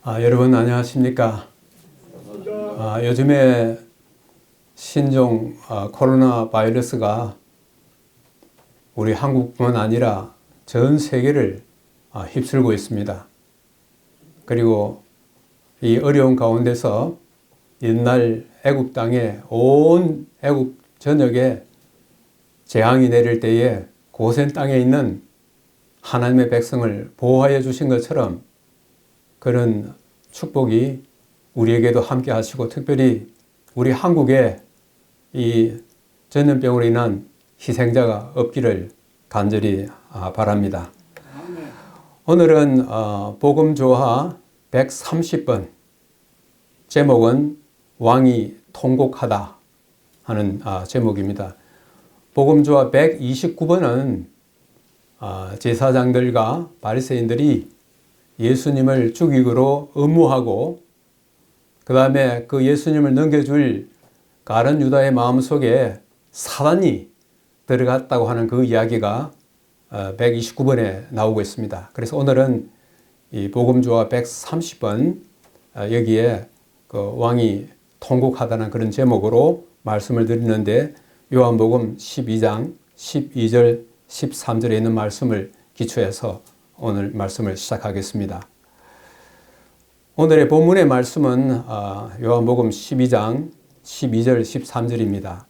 여러분 안녕하십니까? 요즘에 신종 코로나 바이러스가 우리 한국뿐만 아니라 전 세계를 휩쓸고 있습니다. 그리고 이 어려운 가운데서 옛날 애굽 땅에 온 애굽 전역에 재앙이 내릴 때에 고센 땅에 있는 하나님의 백성을 보호하여 주신 것처럼 그런 축복이 우리에게도 함께 하시고 특별히 우리 한국에 이 전염병으로 인한 희생자가 없기를 간절히 바랍니다. 오늘은 복음조화 130번 제목은 왕이 통곡하다 하는 제목입니다. 복음조화 129번은 제사장들과 바리새인들이 예수님을 죽이기로 음모하고 그 다음에 그 예수님을 넘겨줄 가룟 유다의 마음속에 사단이 들어갔다고 하는 그 이야기가 129번에 나오고 있습니다. 그래서 오늘은 이 복음조화 130번 여기에 그 왕이 통곡하다는 그런 제목으로 말씀을 드리는데 요한복음 12장 12절 13절에 있는 말씀을 기초해서 오늘 말씀을 시작하겠습니다. 오늘의 본문의 말씀은 요한복음 12장 12절 13절입니다.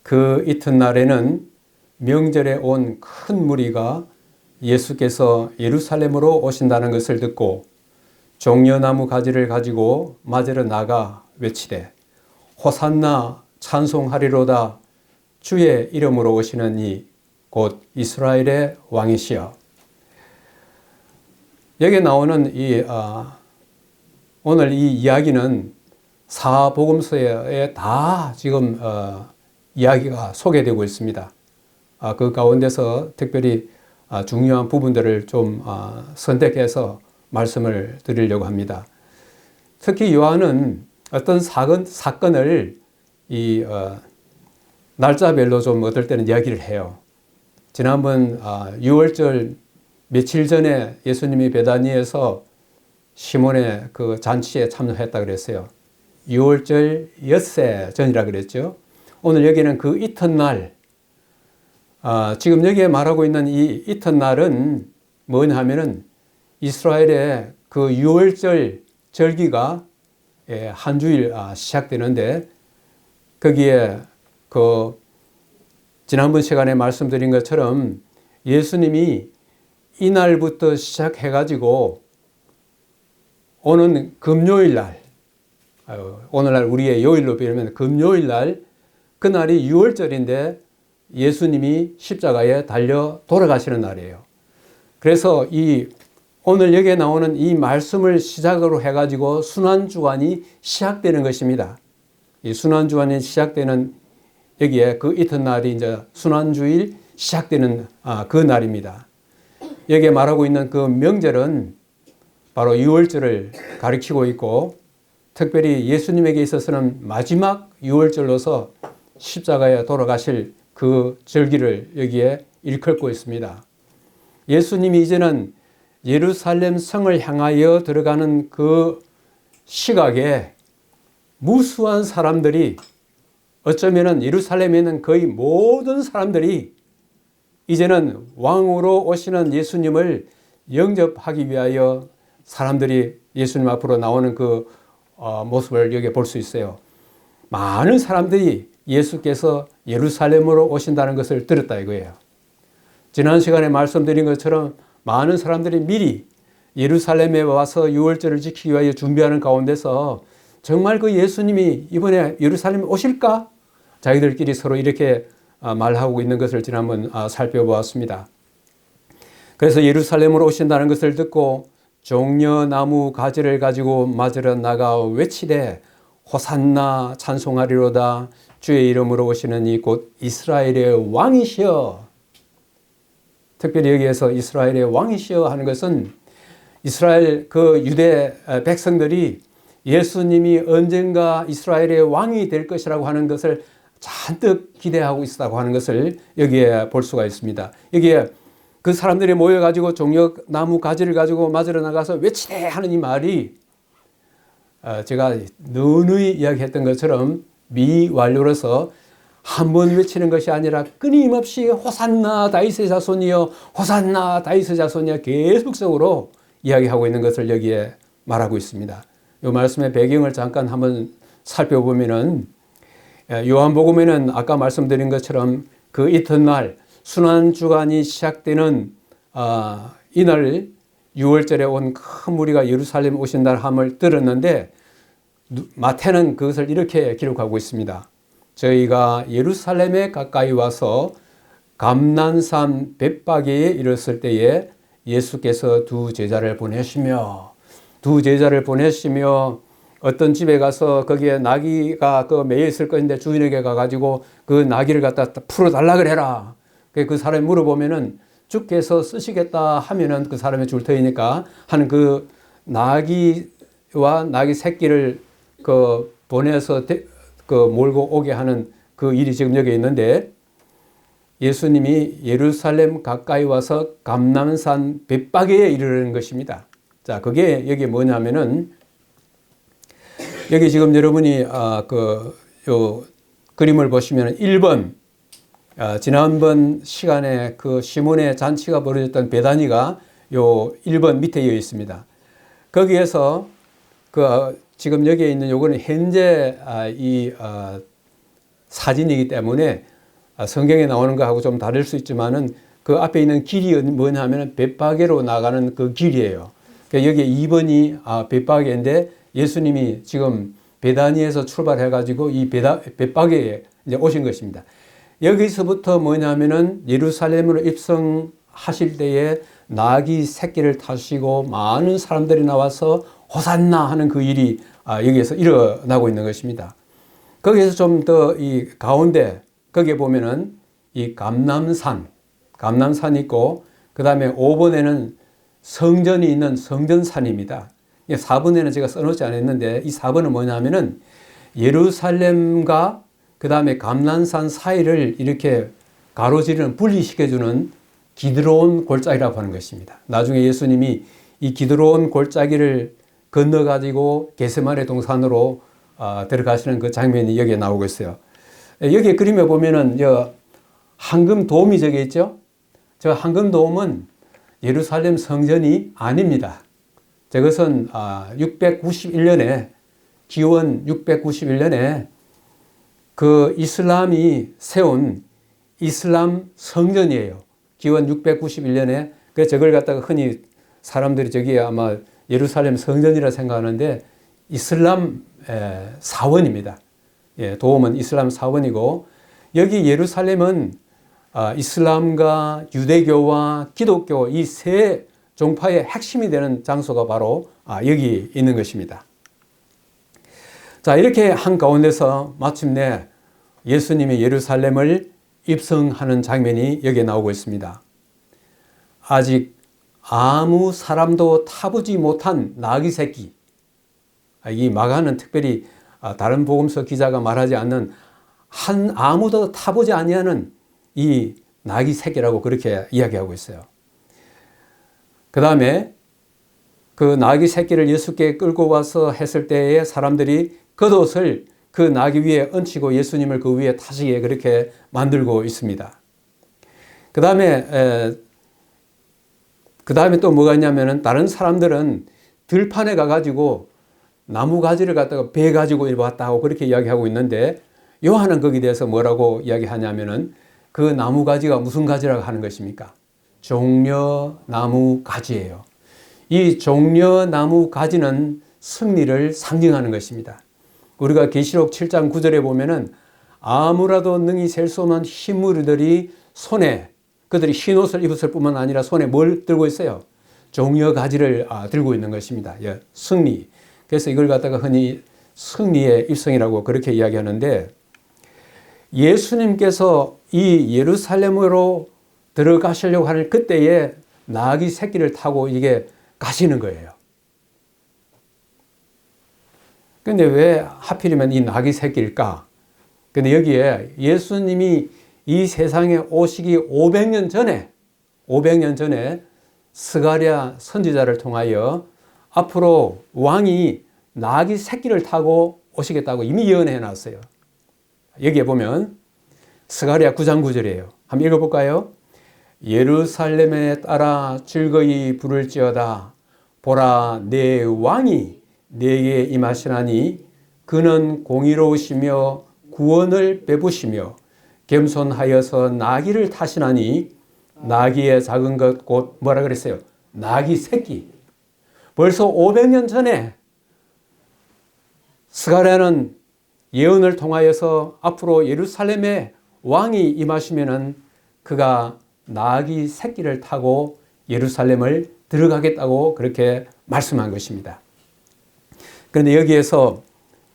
그 이튿날에는 명절에 온 큰 무리가 예수께서 예루살렘으로 오신다는 것을 듣고 종려나무 가지를 가지고 맞으러 나가 외치되 호산나 찬송하리로다 주의 이름으로 오시는 이 곧 이스라엘의 왕이시여. 여기에 나오는 오늘 이 이야기는 사복음서에 다 지금 이야기가 소개되고 있습니다. 그 가운데서 특별히 중요한 부분들을 좀 선택해서 말씀을 드리려고 합니다. 특히 요한은 어떤 사건을 날짜별로 좀 어떨 때는 이야기를 해요. 지난번 6월절 며칠 전에 예수님이 베다니에서 시몬의 그 잔치에 참석했다 그랬어요. 6월절 엿새 전이라 그랬죠. 오늘 여기는 그 이튿날, 지금 여기에 말하고 있는 이 이튿날은 뭐냐 하면은 이스라엘의 그 6월절 절기가 한 주일 시작되는데 거기에 그 지난번 시간에 말씀드린 것처럼 예수님이 이날부터 시작해가지고 오는 금요일 날, 오늘날 우리의 요일로 비우면 금요일 날, 그날이 6월절인데 예수님이 십자가에 달려 돌아가시는 날이에요. 그래서 오늘 여기에 나오는 이 말씀을 시작으로 해가지고 순환주간이 시작되는 것입니다. 이 순환주간이 시작되는 여기에 그 이튿날이 이제 순환주일 시작되는 그 날입니다. 여기에 말하고 있는 그 명절은 바로 6월절을 가리키고 있고 특별히 예수님에게 있어서는 마지막 6월절로서 십자가에 돌아가실 그 절기를 여기에 일컫고 있습니다. 예수님이 이제는 예루살렘 성을 향하여 들어가는 그 시각에 무수한 사람들이 어쩌면은 예루살렘에 있는 거의 모든 사람들이 이제는 왕으로 오시는 예수님을 영접하기 위하여 사람들이 예수님 앞으로 나오는 그 모습을 여기 볼 수 있어요. 많은 사람들이 예수께서 예루살렘으로 오신다는 것을 들었다 이거예요. 지난 시간에 말씀드린 것처럼 많은 사람들이 미리 예루살렘에 와서 6월절을 지키기 위하여 준비하는 가운데서 정말 그 예수님이 이번에 예루살렘에 오실까? 자기들끼리 서로 이렇게 말하고 있는 것을 지난번 살펴보았습니다. 그래서 예루살렘으로 오신다는 것을 듣고 종려나무 가지를 가지고 맞으러 나가 외치되 호산나 찬송하리로다 주의 이름으로 오시는 이 곧 이스라엘의 왕이시여. 특별히 여기에서 이스라엘의 왕이시여 하는 것은 이스라엘 그 유대 백성들이 예수님이 언젠가 이스라엘의 왕이 될 것이라고 하는 것을 잔뜩 기대하고 있다고 하는 것을 여기에 볼 수가 있습니다. 여기에 그 사람들이 모여가지고 종려 나무 가지를 가지고 맞으러 나가서 외치되 하는 이 말이 제가 누누이 이야기했던 것처럼 미완료로서 한 번 외치는 것이 아니라 끊임없이 호산나 다윗의 자손이여 호산나 다윗의 자손이여 계속적으로 이야기하고 있는 것을 여기에 말하고 있습니다. 이 말씀의 배경을 잠깐 한번 살펴보면은 요한복음에는 아까 말씀드린 것처럼 그 이튿날 순환주간이 시작되는 이날 6월절에 온 큰 무리가 예루살렘 오신다는 함을 들었는데 마태는 그것을 이렇게 기록하고 있습니다. 저희가 예루살렘에 가까이 와서 감난산 벳바게에 이르렀을 때에 예수께서 두 제자를 보내시며 어떤 집에 가서 거기에 나귀가 매여 있을 것인데 주인에게 가가지고 그 나귀를 갖다 풀어달라 그래라. 그 사람이 물어보면은 주께서 쓰시겠다 하면은 그 사람이 줄 터이니까 하는 그 나귀와 나귀 새끼를 보내서 몰고 오게 하는 그 일이 지금 여기 있는데 예수님이 예루살렘 가까이 와서 감람산 벳바게에 이르는 것입니다. 자, 그게 여기 뭐냐면은 여기 지금 여러분이 요 그림을 보시면 1번 지난번 시간에 그 시몬의 잔치가 벌어졌던 베다니가 요 1번 밑에 이어 있습니다. 거기에서 지금 여기에 있는 요거는 현재 이 사진이기 때문에 성경에 나오는 거하고 좀 다를 수 있지만은 그 앞에 있는 길이 뭐냐면은 벳바게로 나가는 그 길이에요. 그러니까 여기 2번이 벳바게인데 예수님이 지금 베다니에서 출발해가지고 이 벳바게에 이제 오신 것입니다. 여기서부터 뭐냐면은 예루살렘으로 입성하실 때에 나귀 새끼를 타시고 많은 사람들이 나와서 호산나 하는 그 일이 여기에서 일어나고 있는 것입니다. 거기에서 좀 더 이 가운데 거기에 보면은 이 감람산이 있고 그 다음에 5번에는 성전이 있는 성전산입니다. 4번에는 제가 써놓지 않았는데 이 4번은 뭐냐면은 예루살렘과 그 다음에 감람산 사이를 이렇게 가로지르는 분리시켜주는 기드론 골짜기라고 하는 것입니다. 나중에 예수님이 이 기드론 골짜기를 건너가지고 겟세마네 동산으로 들어가시는 그 장면이 여기에 나오고 있어요. 여기 그림에 보면은 황금 돔이 저기 있죠? 저 황금 돔은 예루살렘 성전이 아닙니다. 저것은 691년에 기원 691년에 그 이슬람이 세운 이슬람 성전이에요. 기원 691년에 그래서 저걸 갖다가 흔히 사람들이 저기 아마 예루살렘 성전이라 생각하는데 이슬람 사원입니다. 도움은 이슬람 사원이고 여기 예루살렘은 이슬람과 유대교와 기독교 이 세 종파의 핵심이 되는 장소가 바로 여기 있는 것입니다. 자, 이렇게 한 가운데서 마침내 예수님이 예루살렘을 입성하는 장면이 여기에 나오고 있습니다. 아직 아무 사람도 타보지 못한 나귀 새끼. 이 마가는 특별히 다른 복음서 기자가 말하지 않는 아무도 타보지 아니하는 이 나귀 새끼라고 그렇게 이야기하고 있어요. 그 다음에 그 나귀 새끼를 예수께 끌고 와서 했을 때에 사람들이 겉옷을 그 나귀 위에 얹히고 예수님을 그 위에 타시게 그렇게 만들고 있습니다. 그 다음에 또 뭐가 있냐면은 다른 사람들은 들판에 가가지고 나무 가지를 갖다가 배 가지고 왔다 하고 그렇게 이야기하고 있는데 요한은 거기에 대해서 뭐라고 이야기하냐면은 그 나무 가지가 무슨 가지라고 하는 것입니까? 종려나무 가지예요. 이 종려나무 가지는 승리를 상징하는 것입니다. 우리가 계시록 7장 9절에 보면은 아무라도 능히 셀 수 없는 흰무리들이 손에 그들이 흰 옷을 입었을 뿐만 아니라 손에 뭘 들고 있어요? 종려 가지를 들고 있는 것입니다. 승리. 그래서 이걸 갖다가 흔히 승리의 입성이라고 그렇게 이야기하는데 예수님께서 이 예루살렘으로 들어가시려고 하는 그때에 나귀 새끼를 타고 이게 가시는 거예요. 근데 왜 하필이면 이 나귀 새끼일까? 근데 여기에 예수님이 이 세상에 오시기 500년 전에 500년 전에 스가랴 선지자를 통하여 앞으로 왕이 나귀 새끼를 타고 오시겠다고 이미 예언해 놨어요. 여기에 보면 스가랴 9장 9절이에요. 한번 읽어볼까요? 예루살렘에 따라 즐거이 부를지어다. 보라, 내 왕이 내게 임하시나니 그는 공의로우시며 구원을 베푸시며 겸손하여서 나귀를 타시나니 나귀의 작은 것 곧 뭐라 그랬어요? 나귀 새끼. 벌써 500년 전에 스가랴는 예언을 통하여서 앞으로 예루살렘에 왕이 임하시면은 그가 나귀 새끼를 타고 예루살렘을 들어가겠다고 그렇게 말씀한 것입니다. 그런데 여기에서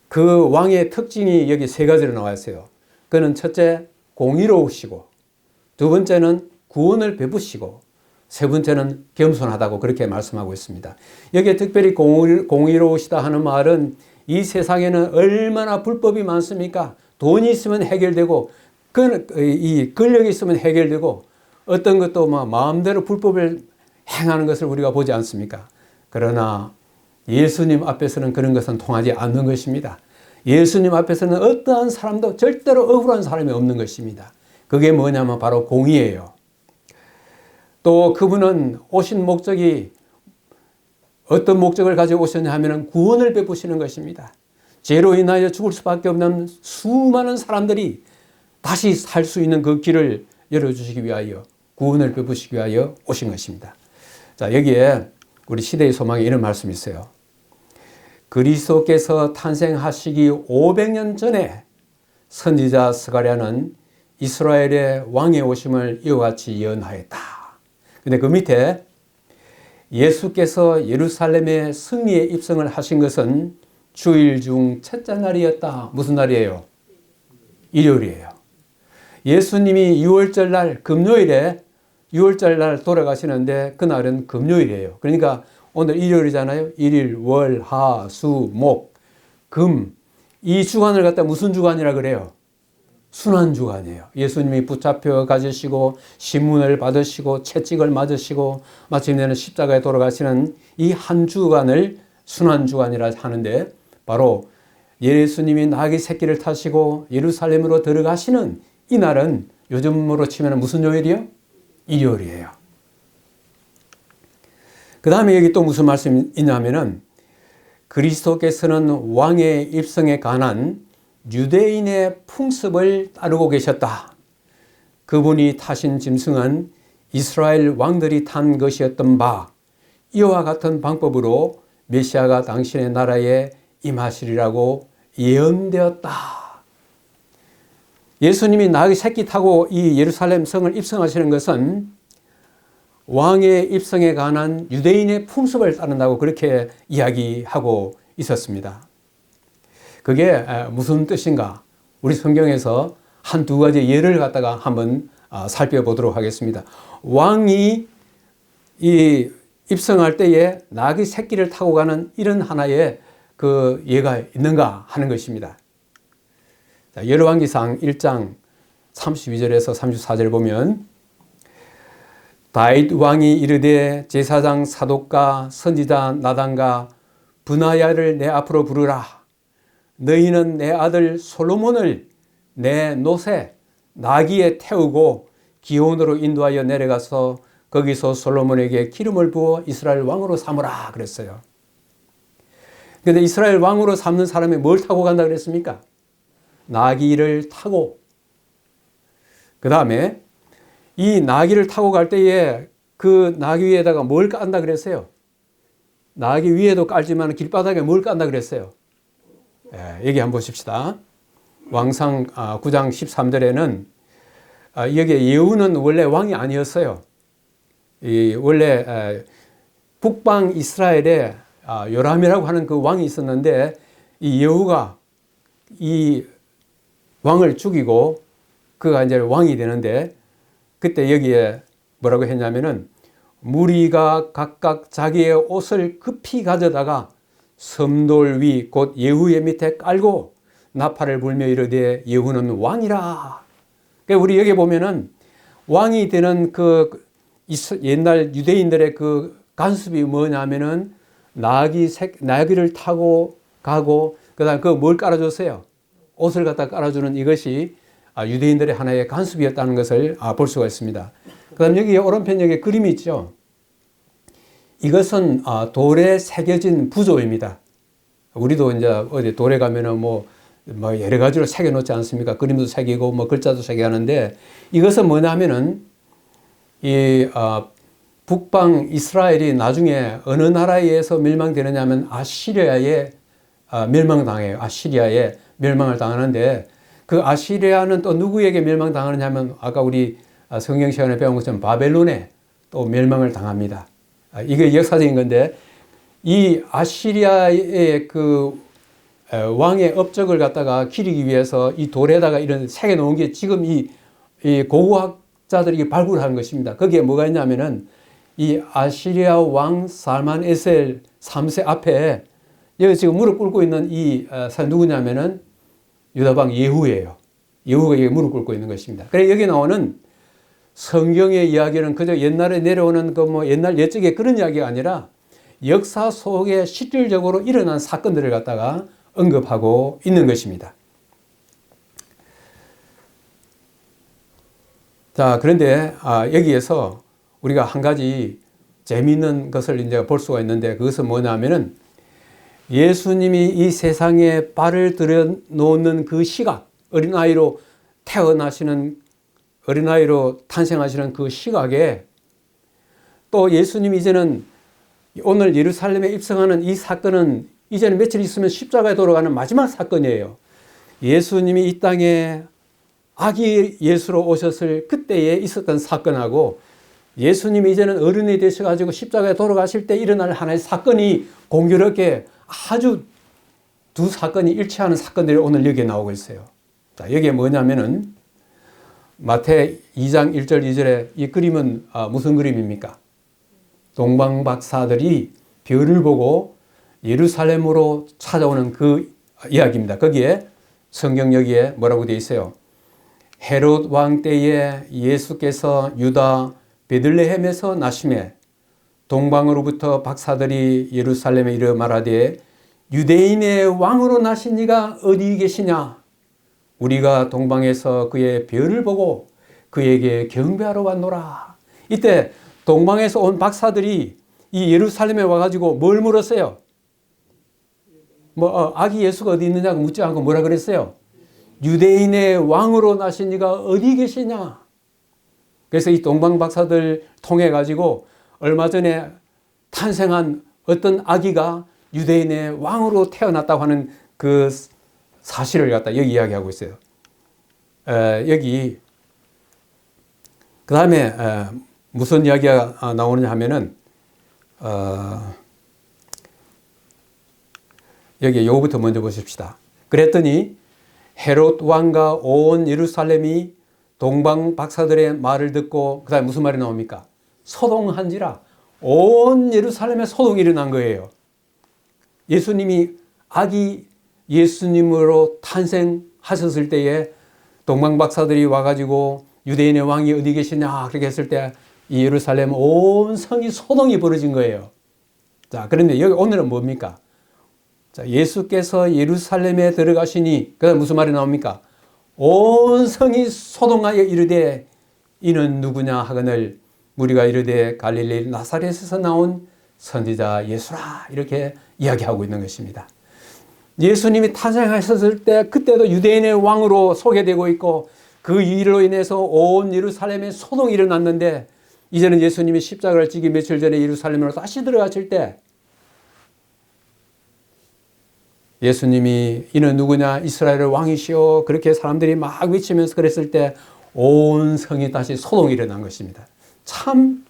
그 왕의 특징이 여기 세 가지로 나와 있어요. 그는 첫째, 공의로우시고, 두 번째는 구원을 베푸시고, 세 번째는 겸손하다고 그렇게 말씀하고 있습니다. 여기에 특별히 공의로우시다 하는 말은 이 세상에는 얼마나 불법이 많습니까? 돈이 있으면 해결되고, 이 권력이 있으면 해결되고, 어떤 것도 마음대로 불법을 행하는 것을 우리가 보지 않습니까? 그러나 예수님 앞에서는 그런 것은 통하지 않는 것입니다. 예수님 앞에서는 어떠한 사람도 절대로 억울한 사람이 없는 것입니다. 그게 뭐냐면 바로 공의예요. 또 그분은 오신 목적이 어떤 목적을 가지고 오셨냐 하면 구원을 베푸시는 것입니다. 죄로 인하여 죽을 수밖에 없는 수많은 사람들이 다시 살 수 있는 그 길을 열어주시기 위하여 구원을 베푸시기 위하여 오신 것입니다. 자, 여기에 우리 시대의 소망에 이런 말씀이 있어요. 그리스도께서 탄생하시기 500년 전에 선지자 스가랴는 이스라엘의 왕의 오심을 이와 같이 예언하였다. 근데 그 밑에 예수께서 예루살렘에 승리의 입성을 하신 것은 주일 중 첫째 날이었다. 무슨 날이에요? 일요일이에요. 예수님이 6월절 날 금요일에 6월절 날 돌아가시는데 그날은 금요일이에요. 그러니까 오늘 일요일이잖아요. 일일, 월, 하, 수, 목, 금. 이 주간을 갖다 무슨 주간이라 그래요? 순환주간이에요. 예수님이 붙잡혀 가지시고 신문을 받으시고 채찍을 맞으시고 마침내는 십자가에 돌아가시는 이 한 주간을 순환주간이라 하는데 바로 예수님이 나귀 새끼를 타시고 예루살렘으로 들어가시는 이 날은 요즘으로 치면 무슨 요일이요? 일요일이에요. 그 다음에 여기 또 무슨 말씀이 있냐면은 그리스도께서는 왕의 입성에 관한 유대인의 풍습을 따르고 계셨다. 그분이 타신 짐승은 이스라엘 왕들이 탄 것이었던 바 이와 같은 방법으로 메시아가 당신의 나라에 임하시리라고 예언되었다. 예수님이 나귀 새끼 타고 이 예루살렘 성을 입성하시는 것은 왕의 입성에 관한 유대인의 풍습을 따른다고 그렇게 이야기하고 있었습니다. 그게 무슨 뜻인가? 우리 성경에서 한두 가지 예를 갖다가 한번 살펴보도록 하겠습니다. 왕이 이 입성할 때에 나귀 새끼를 타고 가는 이런 하나의 그 예가 있는가 하는 것입니다. 열왕기상 1장 32절에서 34절 보면 다윗 왕이 이르되 제사장 사독과 선지자 나단과 브나야를 내 앞으로 부르라. 너희는 내 아들 솔로몬을 내 놋에 나귀에 태우고 기온으로 인도하여 내려가서 거기서 솔로몬에게 기름을 부어 이스라엘 왕으로 삼으라 그랬어요. 그런데 이스라엘 왕으로 삼는 사람이 뭘 타고 간다 그랬습니까? 나귀를 타고. 그 다음에 이 나귀를 타고 갈 때에 그 나귀 위에다가 뭘 깐다 그랬어요? 나귀 위에도 깔지만 길바닥에 뭘 깐다 그랬어요? 여기 한번 보십시다. 왕상 9장 13절에는 여기에 예후는 원래 왕이 아니었어요. 원래 북방 이스라엘에 요람이라고 하는 그 왕이 있었는데 이 예후가 이 왕을 죽이고 그가 이제 왕이 되는데 그때 여기에 뭐라고 했냐면은 무리가 각각 자기의 옷을 급히 가져다가 섬돌 위 곧 예후의 밑에 깔고 나팔을 불며 이르되 예후는 왕이라. 그러니까 우리 여기 보면은 왕이 되는 그 옛날 유대인들의 그 관습이 뭐냐면은 나귀를 타고 가고 그다음 그 뭘 깔아줬어요? 옷을 갖다 깔아주는 이것이 유대인들의 하나의 관습이었다는 것을 볼 수가 있습니다. 그다음 여기 오른편 여기 그림이 있죠. 이것은 돌에 새겨진 부조입니다. 우리도 이제 어디 돌에 가면은 뭐 여러 가지로 새겨 놓지 않습니까? 그림도 새기고 뭐 글자도 새겨하는데 이것은 뭐냐면은 이 북방 이스라엘이 나중에 어느 나라에 의해서 멸망되느냐면 아시리아에 멸망당해요. 아시리아에 멸망을 당하는데 그 아시리아는 또 누구에게 멸망당하느냐면 아까 우리 성경 시간에 배운 것처럼 바벨론에 또 멸망을 당합니다. 이게 역사적인 건데 이 아시리아의 그 왕의 업적을 갖다가 기리기 위해서 이 돌에다가 이런 새겨 놓은 게 지금 이 고고학자들이 발굴한 것입니다. 거기에 뭐가 있냐면은 이 아시리아 왕 살만에셀 3세 앞에 여기 지금 무릎 꿇고 있는 이 사람 누구냐면은 유다방 예후예요. 예후가 여기 무릎 꿇고 있는 것입니다. 그래 여기 나오는 성경의 이야기는 그저 옛날에 내려오는 그 뭐 옛날 옛적의 그런 이야기가 아니라 역사 속에 실질적으로 일어난 사건들을 갖다가 언급하고 있는 것입니다. 자, 그런데 여기에서 우리가 한 가지 재미있는 것을 이제 볼 수가 있는데 그것은 뭐냐면은 예수님이 이 세상에 발을 들여놓는 그 시각, 어린아이로 탄생하시는 그 시각에 또 예수님이 이제는 오늘 예루살렘에 입성하는 이 사건은 이제는 며칠 있으면 십자가에 돌아가는 마지막 사건이에요. 예수님이 이 땅에 아기 예수로 오셨을 그때에 있었던 사건하고 예수님이 이제는 어른이 되셔가지고 십자가에 돌아가실 때 일어날 하나의 사건이 공교롭게 아주 두 사건이 일치하는 사건들이 오늘 여기에 나오고 있어요. 자, 여기에 뭐냐면은 마태 2장 1절 2절에 이 그림은 무슨 그림입니까? 동방박사들이 별을 보고 예루살렘으로 찾아오는 그 이야기입니다. 거기에 성경 여기에 뭐라고 되어 있어요? 헤롯 왕 때에 예수께서 유다 베들레헴에서 나심에 동방으로부터 박사들이 예루살렘에 이르러 말하되 유대인의 왕으로 나신 이가 어디 계시냐? 우리가 동방에서 그의 별을 보고 그에게 경배하러 왔노라. 이때 동방에서 온 박사들이 이 예루살렘에 와가지고 뭘 물었어요? 아기 예수가 어디 있느냐고 묻지 않고 뭐라 그랬어요? 유대인의 왕으로 나신 이가 어디 계시냐? 그래서 이 동방 박사들 통해 가지고 얼마 전에 탄생한 어떤 아기가 유대인의 왕으로 태어났다고 하는 그 사실을 갖다 여기 이야기하고 있어요. 여기 그 다음에 무슨 이야기가 나오느냐 하면은 여기 요거부터 먼저 보십시다. 그랬더니 헤롯 왕과 온 예루살렘이 동방 박사들의 말을 듣고 그 다음에 무슨 말이 나옵니까? 소동한지라. 온 예루살렘에 소동이 일어난 거예요. 예수님이 아기 예수님으로 탄생하셨을 때에 동방 박사들이 와가지고 유대인의 왕이 어디 계시냐 그렇게 했을 때 이 예루살렘 온 성이 소동이 벌어진 거예요. 자, 그런데 여기 오늘은 뭡니까? 자, 예수께서 예루살렘에 들어가시니 그 다음 무슨 말이 나옵니까? 온 성이 소동하여 이르되 이는 누구냐 하거늘 무리가 이르되 갈릴리 나사렛에서 나온 선지자 예수라 이렇게 이야기하고 있는 것입니다. 예수님이 탄생하셨을 때 그때도 유대인의 왕으로 소개되고 있고 그 일로 인해서 온 예루살렘에 소동이 일어났는데 이제는 예수님이 십자가를 지기 며칠 전에 예루살렘으로 다시 들어가실 때 예수님이 이는 누구냐 이스라엘의 왕이시오 그렇게 사람들이 막 외치면서 그랬을 때 온 성이 다시 소동이 일어난 것입니다. 참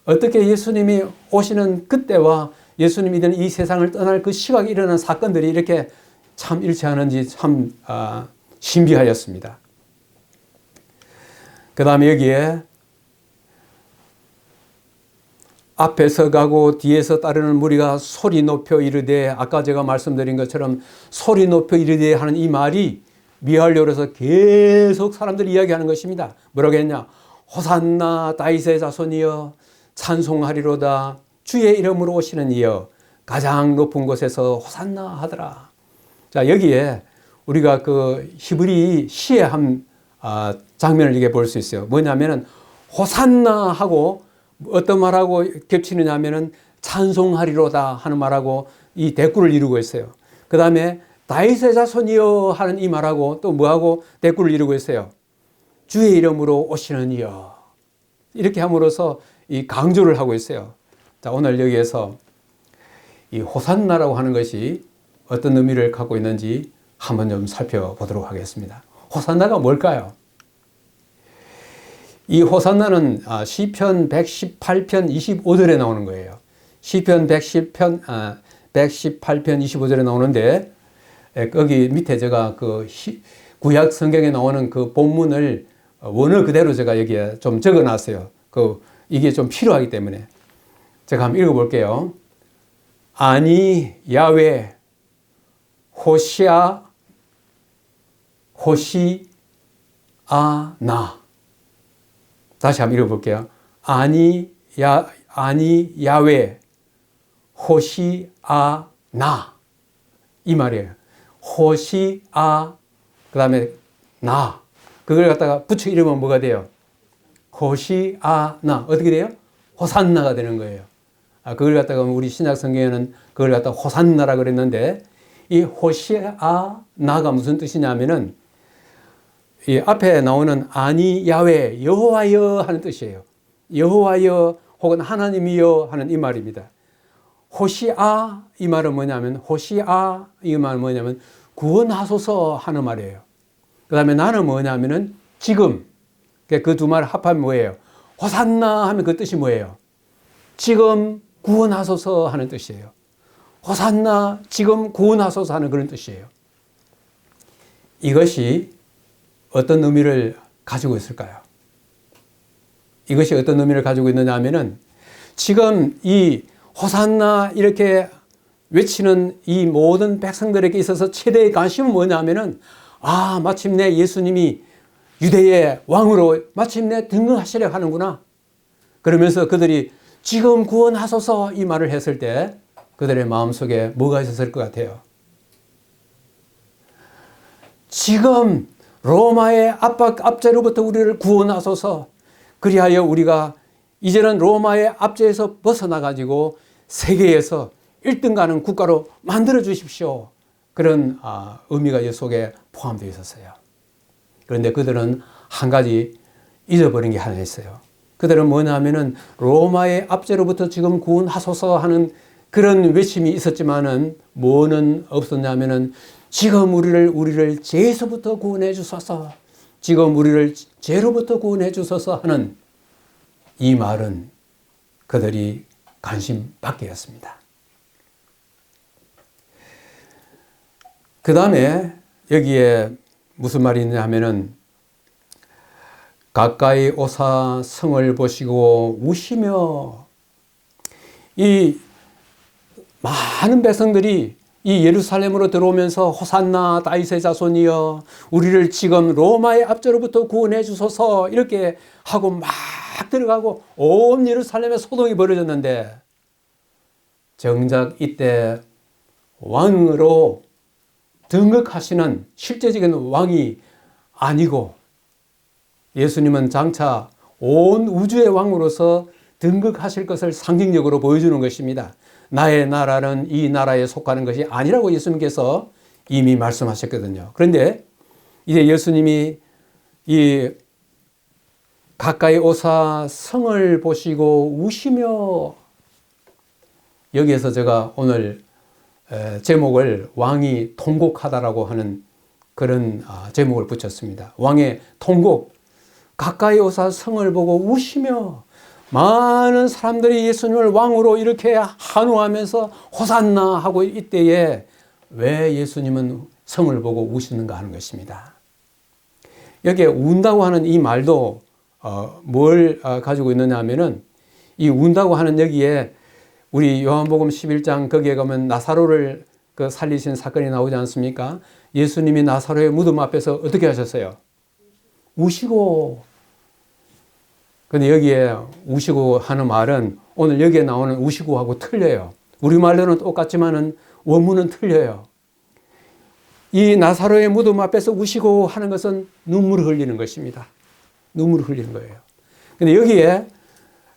어떻게 예수님이 오시는 그때와 예수님이 되는 이 세상을 떠날 그 시각에 일어난 사건들이 이렇게 참 일치하는지 참 신비하였습니다. 그 다음에 여기에 앞에서 가고 뒤에서 따르는 무리가 소리 높여 이르되 아까 제가 말씀드린 것처럼 소리 높여 이르되 하는 이 말이 미할려에서 계속 사람들이 이야기하는 것입니다. 뭐라고 했냐? 호산나 다윗의 자손이여 찬송하리로다. 주의 이름으로 오시는 이여 가장 높은 곳에서 호산나 하더라. 자, 여기에 우리가 그 히브리 시의 한 장면을 이게 볼 수 있어요. 뭐냐면은 호산나 하고 어떤 말하고 겹치느냐 하면은 찬송하리로다 하는 말하고 이 대꾸를 이루고 있어요. 그 다음에 다윗의 자손이여 하는 이 말하고 또 뭐하고 대꾸를 이루고 있어요. 주의 이름으로 오시는 이여. 이렇게 함으로써 이 강조를 하고 있어요. 자, 오늘 여기에서 이 호산나라고 하는 것이 어떤 의미를 갖고 있는지 한번 좀 살펴보도록 하겠습니다. 호산나가 뭘까요? 이 호산나는 시편 118편 25절에 나오는 거예요. 시편 118편 25절에 나오는데 거기 밑에 제가 그 구약 성경에 나오는 그 본문을 원어 그대로 제가 여기에 좀 적어 놨어요. 이게 좀 필요하기 때문에 제가 한번 읽어 볼게요. 아니 야훼 호시아나 다시 한번 읽어 볼게요. 아니 야훼 호시아나 이 말이에요. 호시아 그 다음에 나 그걸 갖다가 붙여 이르면 뭐가 돼요? 호시아나 어떻게 돼요? 호산나가 되는 거예요. 그걸 갖다가 우리 신약 성경에는 그걸 갖다가 호산나라 그랬는데 이 호시아나가 무슨 뜻이냐면은 이 앞에 나오는 아니 야훼 여호와여 하는 뜻이에요. 여호와여 혹은 하나님이여 하는 이 말입니다. 호시아 이 말은 뭐냐면 호시아 이 말은 뭐냐면 구원하소서 하는 말이에요. 그 다음에 나는 뭐냐면은 지금 그 두 말 합하면 뭐예요? 호산나 하면 그 뜻이 뭐예요? 지금 구원하소서 하는 뜻이에요. 호산나 지금 구원하소서 하는 그런 뜻이에요. 이것이 어떤 의미를 가지고 있을까요? 이것이 어떤 의미를 가지고 있느냐 하면은 지금 이 호산나 이렇게 외치는 이 모든 백성들에게 있어서 최대의 관심은 뭐냐 하면은 마침내 예수님이 유대의 왕으로 마침내 등극하시려 하는구나. 그러면서 그들이 지금 구원하소서 이 말을 했을 때 그들의 마음속에 뭐가 있었을 것 같아요? 지금 로마의 압제로부터 우리를 구원하소서. 그리하여 우리가 이제는 로마의 압제에서 벗어나가지고 세계에서 1등 가는 국가로 만들어 주십시오. 그런 의미가 이 속에 포함되어 있었어요. 그런데 그들은 한 가지 잊어버린 게 하나 있어요. 그들은 뭐냐 하면은 로마의 압제로부터 지금 구원하소서 하는 그런 외침이 있었지만은 뭐는 없었냐면은 지금 우리를 죄에서부터 구원해 주소서. 지금 우리를 죄로부터 구원해 주소서 하는 이 말은 그들이 관심 밖이었습니다. 그 다음에 여기에 무슨 말이 있냐 하면은 가까이 오사 성을 보시고 우시며 이 많은 백성들이 이 예루살렘으로 들어오면서 호산나 다윗의 자손이여 우리를 지금 로마의 압제로부터 구원해 주소서 이렇게 하고 막 들어가고 온 예루살렘에 소동이 벌어졌는데 정작 이때 왕으로 등극하시는 실제적인 왕이 아니고 예수님은 장차 온 우주의 왕으로서 등극하실 것을 상징적으로 보여주는 것입니다. 나의 나라는 이 나라에 속하는 것이 아니라고 예수님께서 이미 말씀하셨거든요. 그런데 이제 예수님이 이 가까이 오사 성을 보시고 우시며 여기에서 제가 오늘 제목을 왕이 통곡하다라고 하는 그런 제목을 붙였습니다. 왕의 통곡. 가까이 오사 성을 보고 우시며 많은 사람들이 예수님을 왕으로 이렇게 환호하면서 호산나 하고 이때에 왜 예수님은 성을 보고 우시는가 하는 것입니다. 여기에 운다고 하는 이 말도 뭘 가지고 있느냐 하면은 이 운다고 하는 여기에 우리 요한복음 11장 거기에 가면 나사로를 살리신 사건이 나오지 않습니까? 예수님이 나사로의 무덤 앞에서 어떻게 하셨어요? 우시고 근데 여기에 우시고 하는 말은 오늘 여기에 나오는 우시고하고 틀려요. 우리말로는 똑같지만은 원문은 틀려요. 이 나사로의 무덤 앞에서 우시고 하는 것은 눈물을 흘리는 것입니다. 눈물을 흘리는 거예요. 근데 여기에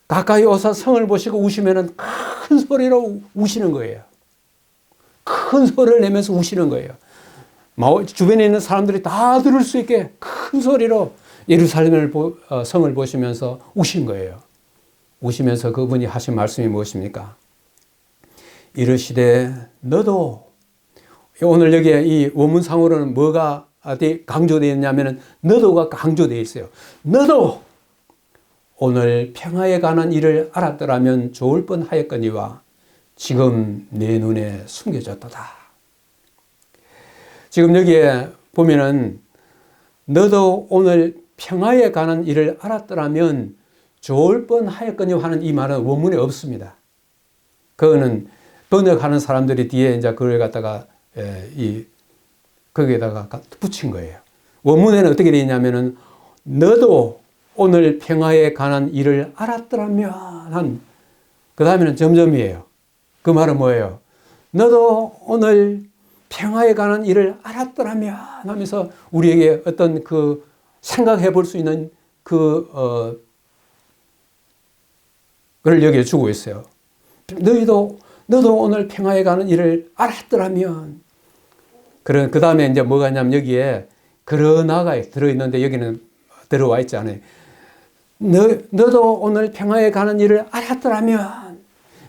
가까이 오사 성을 보시고 우시면은 큰 소리로 우시는 거예요. 큰 소리를 내면서 우시는 거예요. 주변에 있는 사람들이 다 들을 수 있게 큰 소리로 예루살렘을 성을 보시면서 우신 거예요. 우시면서 그분이 하신 말씀이 무엇입니까? 이르시되 너도, 오늘 여기에 이 원문상으로는 뭐가 강조되어 있냐면 너도가 강조되어 있어요. 너도 오늘 평화에 관한 일을 알았더라면 좋을 뻔하였거니와 지금 내 눈에 숨겨졌도다. 지금 여기에 보면은 너도 오늘 평화에 관한 일을 알았더라면 좋을 뻔하였거니와 하는 이 말은 원문에 없습니다. 그거는 번역하는 사람들이 뒤에 이제 그걸 갖다가 거기에다가 붙인 거예요. 원문에는 어떻게 되어 있냐면은 너도 오늘 평화에 관한 일을 알았더라면 그 다음에는 점점이에요. 그 말은 뭐예요? 너도 오늘 평화에 관한 일을 알았더라면 하면서 우리에게 어떤 그 생각해 볼 수 있는 그걸 여기에 주고 있어요. 너도 오늘 평화에 관한 일을 알았더라면. 그 다음에 이제 뭐가 있냐면 여기에 그러나가 들어있는데 여기는 들어와 있지 않아요. 너도 오늘 평화에 관한 일을 알았더라면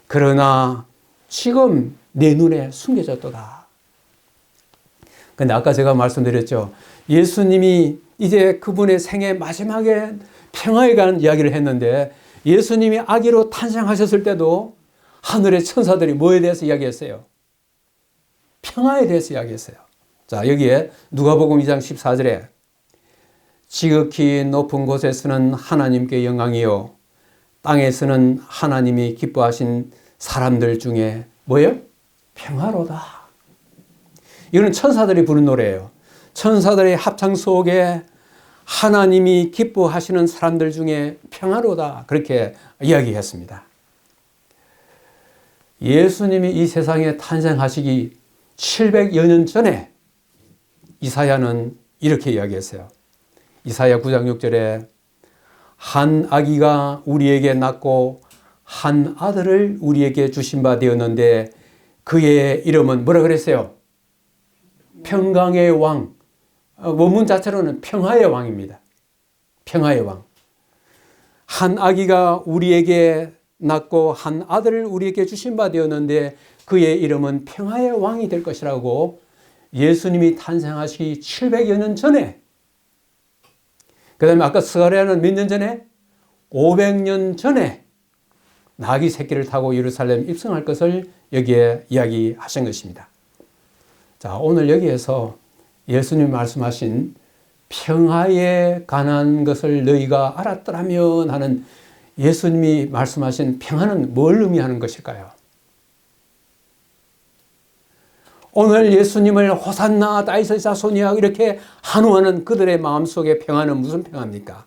그러나 지금 내 눈에 숨겨졌도다. 근데 아까 제가 말씀드렸죠. 예수님이 이제 그분의 생애 마지막에 평화에 관한 이야기를 했는데 예수님이 아기로 탄생하셨을 때도 하늘의 천사들이 뭐에 대해서 이야기했어요? 평화에 대해서 이야기했어요. 자, 여기에 누가복음 2장 14절에 지극히 높은 곳에서는 하나님께 영광이요 땅에서는 하나님이 기뻐하신 사람들 중에 뭐예요? 평화로다. 이거는 천사들이 부른 노래예요. 천사들의 합창 속에 하나님이 기뻐하시는 사람들 중에 평화로다. 그렇게 이야기했습니다. 예수님이 이 세상에 탄생하시기 700여 년 전에 이사야는 이렇게 이야기했어요. 이사야 9장 6절에 한 아기가 우리에게 낳고 한 아들을 우리에게 주신 바 되었는데 그의 이름은 뭐라 그랬어요? 평강의 왕. 원문 자체로는 평화의 왕입니다. 평화의 왕. 한 아기가 우리에게 낳고 한 아들을 우리에게 주신 바 되었는데 그의 이름은 평화의 왕이 될 것이라고 예수님이 탄생하시기 700여 년 전에, 그 다음에 아까 스가랴는 몇 년 전에? 500년 전에 나귀 새끼를 타고 예루살렘 입성할 것을 여기에 이야기하신 것입니다. 자, 오늘 여기에서 예수님이 말씀하신 평화에 관한 것을 너희가 알았더라면 하는 예수님이 말씀하신 평화는 뭘 의미하는 것일까요? 오늘 예수님을 호산나 다윗의 자손이야 이렇게 환호하는 그들의 마음속의 평화는 무슨 평화입니까?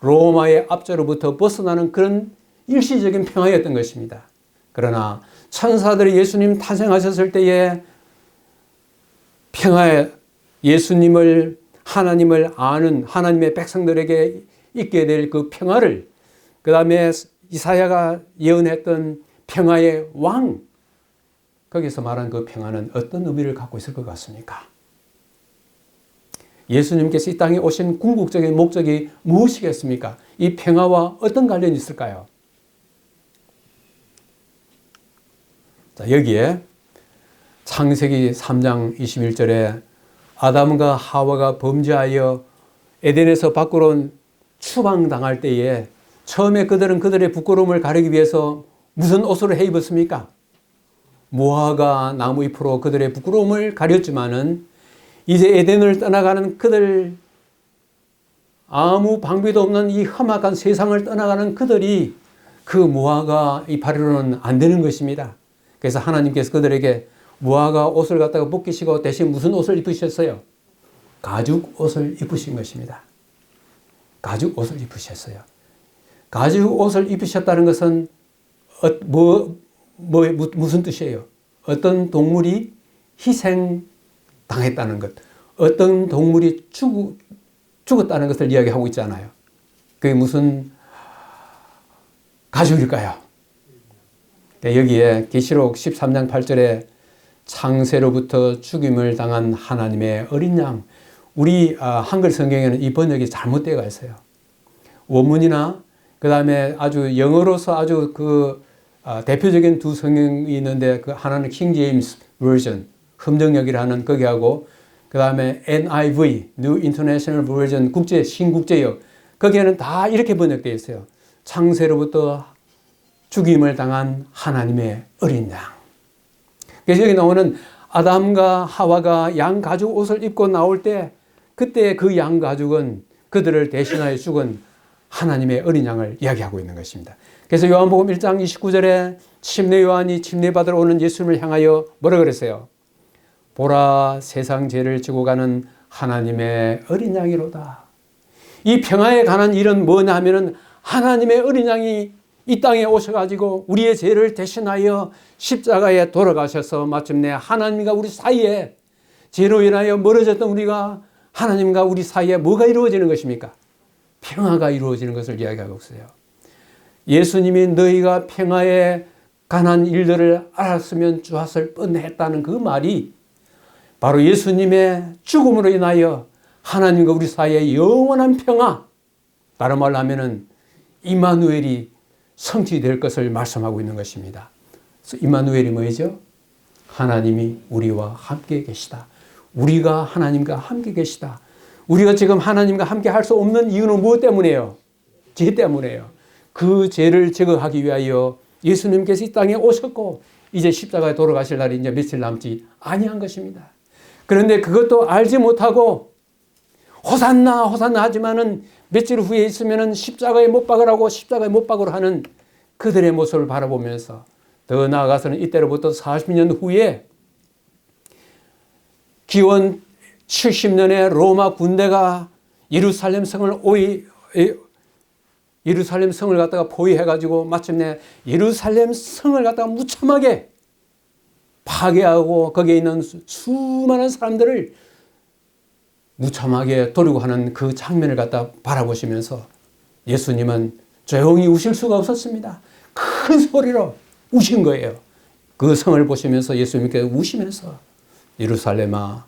로마의 압제로부터 벗어나는 그런 일시적인 평화였던 것입니다. 그러나 천사들이 예수님 탄생하셨을 때에 평화에 예수님을 하나님을 아는 하나님의 백성들에게 있게 될 그 평화를, 그 다음에 이사야가 예언했던 평화의 왕, 거기서 말한 그 평화는 어떤 의미를 갖고 있을 것 같습니까? 예수님께서 이 땅에 오신 궁극적인 목적이 무엇이겠습니까? 이 평화와 어떤 관련이 있을까요? 자, 여기에 창세기 3장 21절에 아담과 하와가 범죄하여 에덴에서 밖으로 추방당할 때에 처음에 그들은 그들의 부끄러움을 가리기 위해서 무슨 옷을 해 입었습니까? 무화과 나무 잎으로 그들의 부끄러움을 가렸지만은 이제 에덴을 떠나가는 그들, 아무 방비도 없는 이 험악한 세상을 떠나가는 그들이 그 무화과 이파리로는 안 되는 것입니다. 그래서 하나님께서 그들에게 무화과 옷을 갖다가 벗기시고 대신 무슨 옷을 입으셨어요? 가죽 옷을 입으신 것입니다. 가죽 옷을 입으셨어요. 가죽 옷을 입으셨다는 것은 무슨 뜻이에요? 어떤 동물이 희생당했다는 것, 어떤 동물이 죽었다는 것을 이야기하고 있잖아요. 그게 무슨 가죽일까요? 여기에 계시록 13장 8절에 창세로부터 죽임을 당한 하나님의 어린 양, 우리 한글 성경에는 이 번역이 잘못되어 있어요. 원문이나 그 다음에 아주 영어로서 아주 대표적인 두 성경이 있는데 그 하나는 킹 제임스 버전, 흠정역이라는 거기하고 그 다음에 NIV, New International Version 신국제역, 거기에는 다 이렇게 번역되어 있어요. 창세로부터 죽임을 당한 하나님의 어린 양. 그래서 여기 나오는 아담과 하와가 양 가죽 옷을 입고 나올 때 그때 그 양 가죽은 그들을 대신하여 죽은 하나님의 어린 양을 이야기하고 있는 것입니다. 그래서 요한복음 1장 29절에 침례 요한이 침례받으러 오는 예수님을 향하여 뭐라 그랬어요? 보라, 세상 죄를 지고 가는 하나님의 어린 양이로다. 이 평화에 관한 일은 뭐냐 하면은 하나님의 어린 양이 이 땅에 오셔가지고 우리의 죄를 대신하여 십자가에 돌아가셔서 마침내 하나님과 우리 사이에 죄로 인하여 멀어졌던 우리가 하나님과 우리 사이에 뭐가 이루어지는 것입니까? 평화가 이루어지는 것을 이야기하고 있어요. 예수님이 너희가 평화에 관한 일들을 알았으면 좋았을 뻔했다는 그 말이 바로 예수님의 죽음으로 인하여 하나님과 우리 사이에 영원한 평화, 다른 말로 하면은 임마누엘이 성취될 것을 말씀하고 있는 것입니다. 그래서 임마누엘이 뭐죠? 하나님이 우리와 함께 계시다. 우리가 하나님과 함께 계시다. 우리가 지금 하나님과 함께 할 수 없는 이유는 무엇 때문이에요? 죄 때문이에요. 그 죄를 제거하기 위하여 예수님께서 이 땅에 오셨고 이제 십자가에 돌아가실 날이 이제 며칠 남지 아니한 것입니다. 그런데 그것도 알지 못하고 호산나 호산나 하지만은 며칠 후에 있으면은 십자가에 못 박으라고 십자가에 못 박으라 하는 그들의 모습을 바라보면서 더 나아가서는 이때로부터 40년 후에 기원 70년에 로마 군대가 예루살렘 성을 갖다가 포위해가지고 마침내 예루살렘 성을 갖다가 무참하게 파괴하고 거기에 있는 수많은 사람들을 무참하게 도려고 하는 그 장면을 갖다 바라보시면서 예수님은 조용히 우실 수가 없었습니다. 큰 소리로 우신 거예요. 그 성을 보시면서 예수님께서 우시면서 예루살렘아,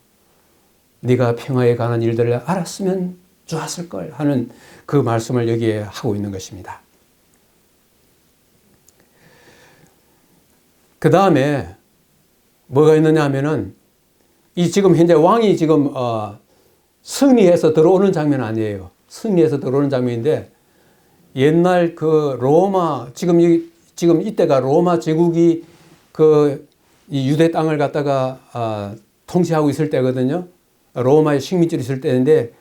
네가 평화에 관한 일들을 알았으면 좋았을 걸 하는 그 말씀을 여기에 하고 있는 것입니다. 그 다음에 뭐가 있느냐 하면은 이 지금 현재 왕이 지금 승리해서 들어오는 장면 아니에요. 승리해서 들어오는 장면인데 옛날 그 로마 지금 이때가 로마 제국이 이 유대 땅을 갖다가 통치하고 있을 때거든요. 로마의 식민지로 있을 때인데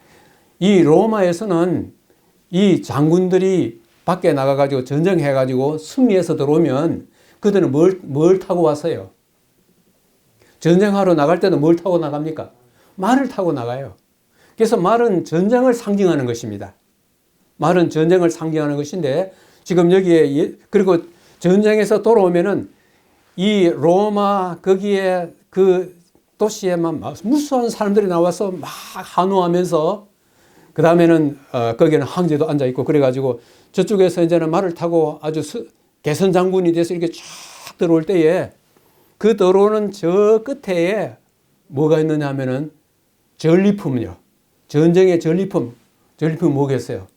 이 로마에서는 이 장군들이 밖에 나가가지고 전쟁해가지고 승리해서 들어오면 그들은 뭘 타고 왔어요? 전쟁하러 나갈 때도 뭘 타고 나갑니까? 말을 타고 나가요. 그래서 말은 전쟁을 상징하는 것입니다. 말은 전쟁을 상징하는 것인데 지금 여기에 그리고 전쟁에서 돌아오면은 이 로마 거기에 그 도시에만 무수한 사람들이 나와서 막 환호하면서 그 다음에는 거기에는 황제도 앉아 있고 그래가지고 저쪽에서 이제는 말을 타고 아주 개선 장군이 돼서 이렇게 쫙 들어올 때에 그 들어오는 저 끝에 뭐가 있느냐 하면은 전리품이요. 전쟁의 전리품이 뭐겠어요?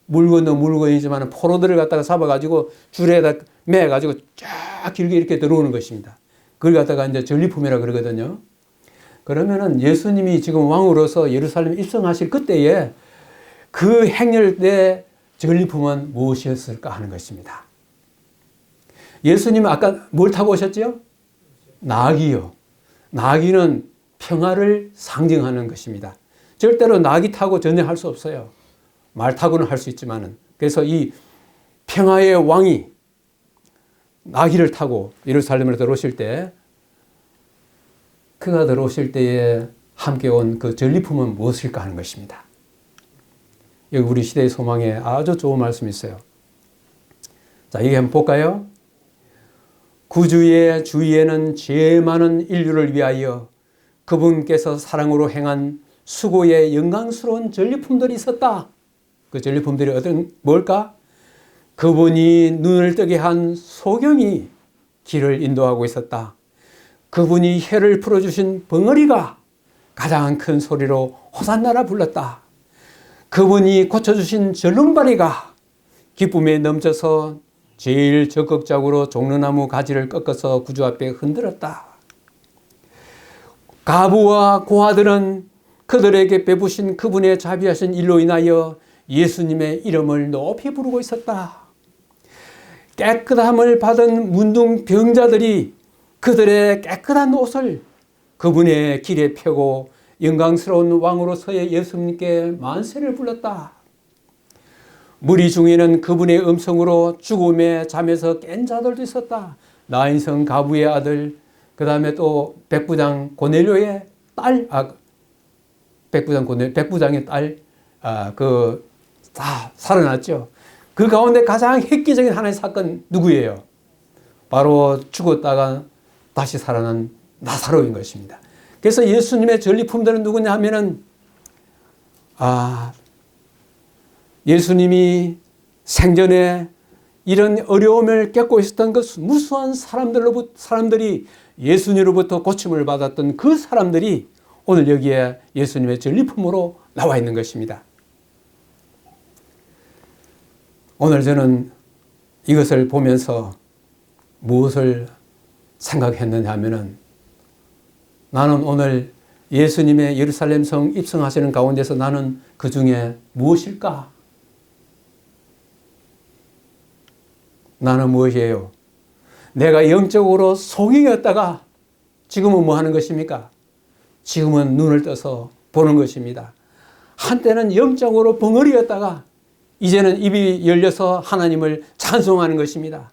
물건이지만 포로들을 갖다가 잡아가지고 줄에다 매가지고 쫙 길게 이렇게 들어오는 것입니다. 그걸 갖다가 이제 전리품이라 그러거든요. 그러면은 예수님이 지금 왕으로서 예루살렘에 입성하실 그때에 그 행렬의 전리품은 무엇이었을까 하는 것입니다. 예수님은 아까 뭘 타고 오셨지요? 나귀요. 나귀는 평화를 상징하는 것입니다. 절대로 나귀 타고 전쟁할 수 없어요. 말 타고는 할 수 있지만은. 그래서 이 평화의 왕이 나귀를 타고 예루살렘으로 들어오실 때 그가 들어오실 때에 함께 온 그 전리품은 무엇일까 하는 것입니다. 여기 우리 시대의 소망에 아주 좋은 말씀이 있어요. 자, 이게 한번 볼까요? 구주의 주위에는 죄 많은 인류를 위하여 그분께서 사랑으로 행한 수고의 영광스러운 전리품들이 있었다. 그 전리품들이 뭘까? 그분이 눈을 뜨게 한 소경이 길을 인도하고 있었다. 그분이 혀를 풀어주신 벙어리가 가장 큰 소리로 호산나라 불렀다. 그분이 고쳐주신 절름발이가 기쁨에 넘쳐서 제일 적극적으로 종려나무 가지를 꺾어서 구주 앞에 흔들었다. 가부와 고아들은 그들에게 베푸신 그분의 자비하신 일로 인하여 예수님의 이름을 높이 부르고 있었다. 깨끗함을 받은 문둥병자들이 그들의 깨끗한 옷을 그분의 길에 펴고 영광스러운 왕으로서의 예수님께 만세를 불렀다. 무리 중에는 그분의 음성으로 죽음의 잠에서 깬 자들도 있었다. 나인성 가부의 아들, 그 다음에 또 백부장 고넬료의 딸, 백부장의 딸, 다 살아났죠. 그 가운데 가장 획기적인 하나의 사건 누구예요? 바로 죽었다가 다시 살아난 나사로인 것입니다. 그래서 예수님의 전리품들은 누구냐 하면은, 예수님이 생전에 이런 어려움을 겪고 있었던 그 무수한 사람들이 예수님으로부터 고침을 받았던 그 사람들이 오늘 여기에 예수님의 전리품으로 나와 있는 것입니다. 오늘 저는 이것을 보면서 무엇을 생각했느냐 하면은, 나는 오늘 예수님의 예루살렘 성 입성하시는 가운데서 나는 그 중에 무엇일까? 나는 무엇이에요? 내가 영적으로 소경이었다가 지금은 뭐 하는 것입니까? 지금은 눈을 떠서 보는 것입니다. 한때는 영적으로 벙어리였다가 이제는 입이 열려서 하나님을 찬송하는 것입니다.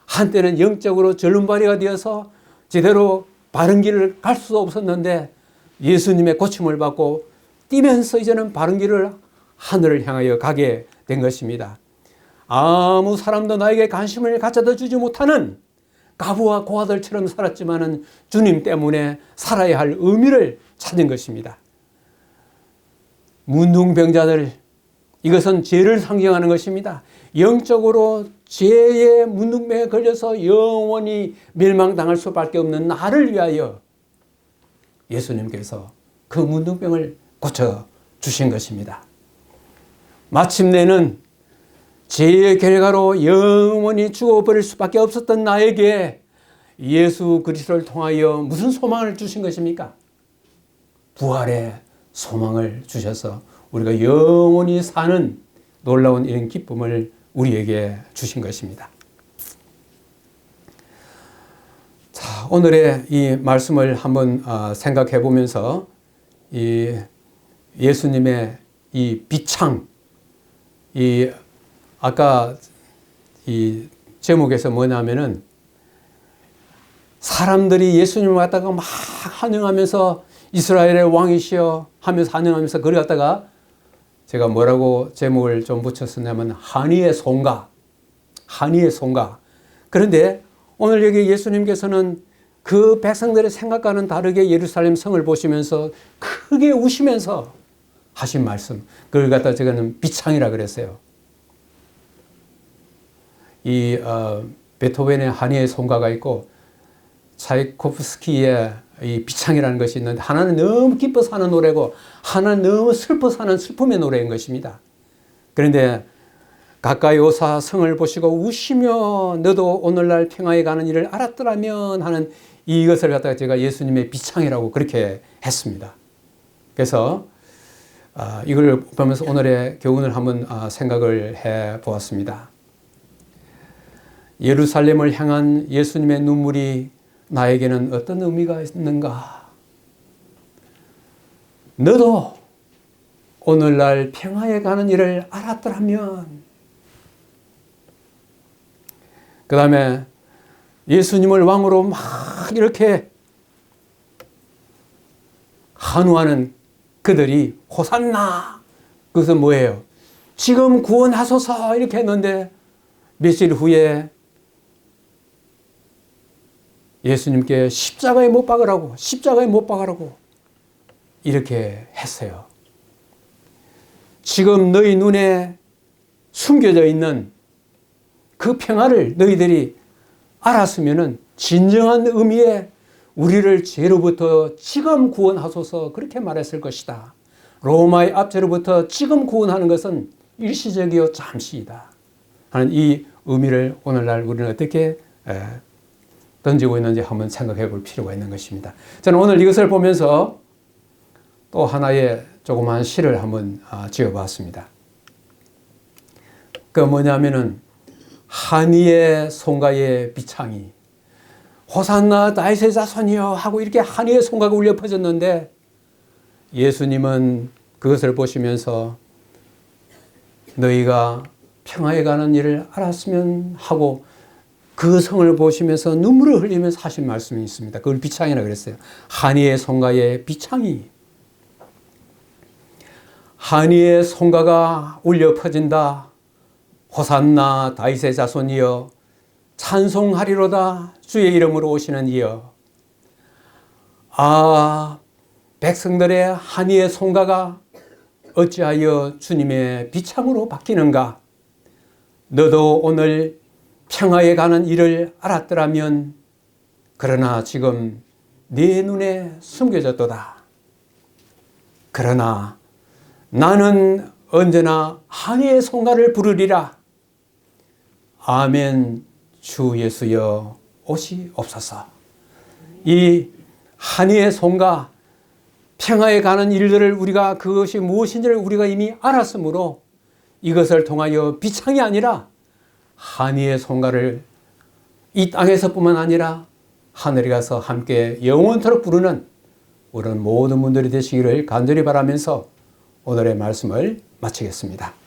한때는 영적으로 절름발이가 되어서 제대로 바른 길을 갈 수 없었는데 예수님의 고침을 받고 뛰면서 이제는 바른 길을 하늘을 향하여 가게 된 것입니다. 아무 사람도 나에게 관심을 가져다 주지 못하는 가부와 고아들처럼 살았지만은 주님 때문에 살아야 할 의미를 찾은 것입니다. 문둥병자들, 이것은 죄를 상징하는 것입니다. 영적으로 죄의 문둥병에 걸려서 영원히 멸망당할 수밖에 없는 나를 위하여 예수님께서 그 문둥병을 고쳐주신 것입니다. 마침내는 죄의 결과로 영원히 죽어버릴 수밖에 없었던 나에게 예수 그리스도를 통하여 무슨 소망을 주신 것입니까? 부활의 소망을 주셔서 우리가 영원히 사는 놀라운 이런 기쁨을 우리에게 주신 것입니다. 자, 오늘의 이 말씀을 한번 생각해 보면서 이 예수님의 이 비창, 이 아까 이 제목에서 뭐냐면은 사람들이 예수님을 갖다가 막 환영하면서 이스라엘의 왕이시여 하면서 환영하면서 그걸 갖다가 제가 뭐라고 제목을 좀 붙였었냐면 한이의 송가. 그런데 오늘 여기 예수님께서는 그 백성들의 생각과는 다르게 예루살렘 성을 보시면서 크게 우시면서 하신 말씀, 그걸 갖다 제가는 비창이라 그랬어요. 이 베토벤의 한이의 송가가 있고 차이코프스키의 이 비창이라는 것이 있는데, 하나는 너무 기뻐서 하는 노래고 하나는 너무 슬퍼서 하는 슬픔의 노래인 것입니다. 그런데 가까이 오사 성을 보시고 우시며 너도 오늘날 평화에 가는 일을 알았더라면 하는 이것을 갖다가 제가 예수님의 비창이라고 그렇게 했습니다. 그래서 이걸 보면서 오늘의 교훈을 한번 생각을 해 보았습니다. 예루살렘을 향한 예수님의 눈물이 나에게는 어떤 의미가 있는가? 너도 오늘날 평화에 가는 일을 알았더라면, 그 다음에 예수님을 왕으로 막 이렇게 환호하는 그들이 호산나, 그것은 뭐예요? 지금 구원하소서 이렇게 했는데 며칠 후에 예수님께 십자가에 못 박으라고 이렇게 했어요. 지금 너희 눈에 숨겨져 있는 그 평화를 너희들이 알았으면 진정한 의미의 우리를 죄로부터 지금 구원하소서 그렇게 말했을 것이다. 로마의 압제로부터 지금 구원하는 것은 일시적이요 잠시이다 하는 이 의미를 오늘날 우리는 어떻게 던지고 있는지 한번 생각해 볼 필요가 있는 것입니다. 저는 오늘 이것을 보면서 또 하나의 조그마한 시를 한번 지어봤습니다. 그 뭐냐면은 한이의 송가의 비창이 호산나 다윗의 자손이여 하고 이렇게 한이의 송가가 울려 퍼졌는데 예수님은 그것을 보시면서 너희가 평화에 가는 일을 알았으면 하고 그 성을 보시면서 눈물을 흘리면서 하신 말씀이 있습니다. 그걸 비창이라고 그랬어요. 한이의 송가의 비창이. 한이의 송가가 울려 퍼진다. 호산나 다윗의 자손이여 찬송하리로다 주의 이름으로 오시는 이여. 아, 백성들의 한이의 송가가 어찌하여 주님의 비창으로 바뀌는가? 너도 오늘 평화에 가는 일을 알았더라면 그러나 지금 네 눈에 숨겨졌도다. 그러나 나는 언제나 한이의 송가를 부르리라. 아멘. 주 예수여 오시옵소서. 이 한이의 송가, 평화에 가는 일들을 우리가 그것이 무엇인지를 우리가 이미 알았으므로 이것을 통하여 비창이 아니라 한이의 송가를 이 땅에서뿐만 아니라 하늘에 가서 함께 영원토록 부르는 우리 모든 분들이 되시기를 간절히 바라면서 오늘의 말씀을 마치겠습니다.